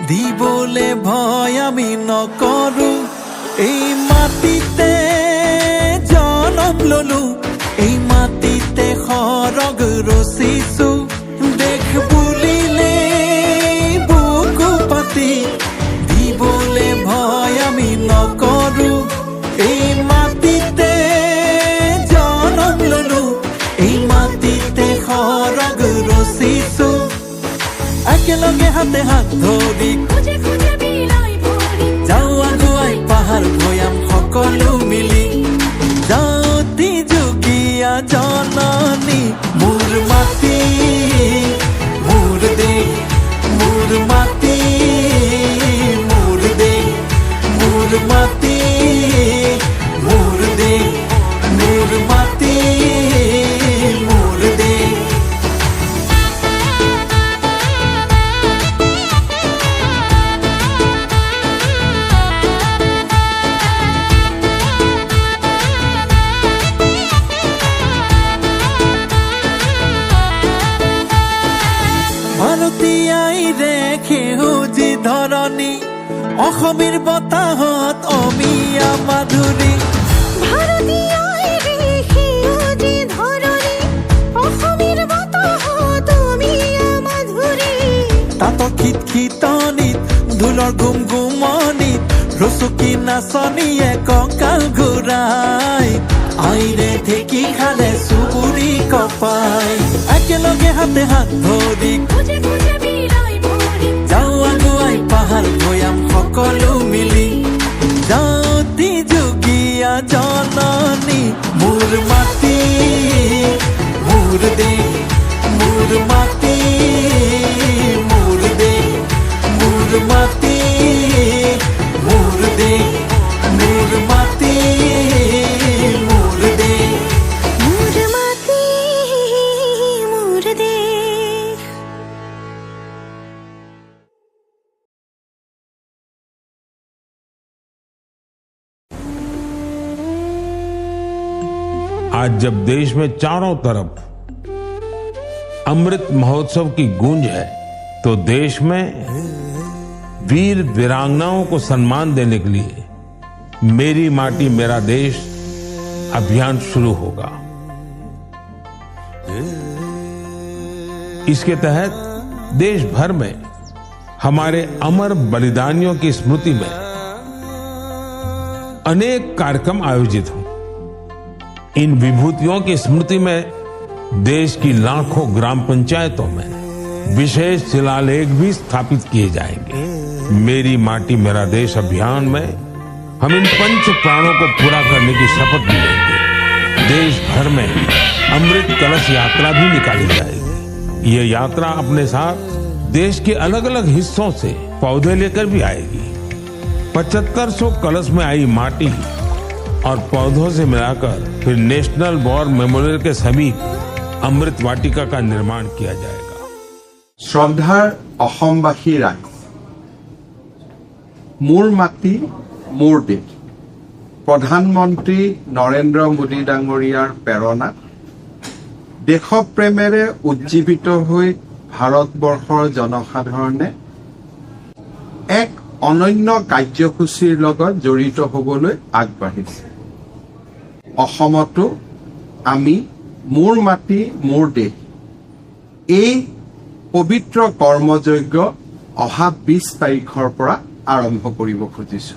দিবলে ভয় আমি নকৰো এই মাটিতে জনম ললো এই মাটিতে সৰগ ৰচিছো দেখ বুলিলে বুকু পাতি দিবলে ভয় আমি নকৰো এই মাটিতে জনম ললো এই মাটিতে সৰগ ৰচিছো একেলগে হাতে হাত ধৰি যাওঁ আগুৱাই পাহাৰ ভৈয়াম সকলো মিলি যাওঁতি যুগীয়া জননী মোৰ মাটি মোৰ দেশ মোৰ মাটি মোৰ দেশ মোৰ মাটি মোৰ দেশ মোৰ মাটি মোৰ দেশ ভাৰতীয়াই ৰেখে সেউজী ধৰণী অসমীৰ বতাহত অমিয়া মাধুৰী তাত খিতখিতনিত ঢোলৰ গুমগুমনিত ৰচকী নাচনীয়ে কঁকাল ঘূৰাই আইৰে ঢেঁকী খালে চুবুৰি কপাই একেলগে হাতে হাত ধৰি যাওঁ আগুৱাই পাহাৰ ভৈয়াম সকলো মিলি যাওঁতি যুগীয়া জননী মোৰ মাটি মোৰ দেশ মোৰ মাটি মোৰ দেশ মোৰ মাটি মোৰ দেশ মোৰ মাটি মোৰ দেশ মোৰ মাটি মোৰ দেশ आज जब देश में चारों तरफ अमृत महोत्सव की गूंज है तो देश में वीर वीरांगनाओं को सम्मान देने के लिए मेरी माटी मेरा देश अभियान शुरू होगा। इसके तहत देश भर में हमारे अमर बलिदानियों की स्मृति में अनेक कार्यक्रम आयोजित हों। इन विभूतियों की स्मृति में देश की लाखों ग्राम पंचायतों में विशेष शिलालेख भी स्थापित किए जाएंगे। मेरी माटी मेरा देश अभियान में हम इन पंच प्राणों को पूरा करने की शपथ भी लेंगे। देश भर में अमृत कलश यात्रा भी निकाली जाएगी। ये यात्रा अपने साथ देश के अलग अलग हिस्सों से पौधे लेकर भी आएगी। 7500 कलश में आई माटी और पौधों से मिलाकर फिर नेशनल वॉर मेमोरियल के समीप अमृत वाटिका का निर्माण किया जाएगा। শ্ৰদ্ধাৰ অসমবাসী ৰাইজ মোৰ মাটি মোৰ দেশ প্ৰধানমন্ত্ৰী নৰেন্দ্ৰ মোদী ডাঙৰীয়াৰ প্ৰেৰণাত দেশপ্ৰেমেৰে উজ্জীৱিত হৈ ভাৰতবৰ্ষৰ জনসাধাৰণে এক অনন্য কাৰ্যসূচীৰ লগত জড়িত হ'বলৈ আগবাঢ়িছে। অসমতো আমি মোৰ মাটি মোৰ দেশ এই পবিত্ৰ কৰ্মযজ্ঞ অহা 20 তাৰিখৰ পৰা আৰম্ভ কৰিব খুজিছো।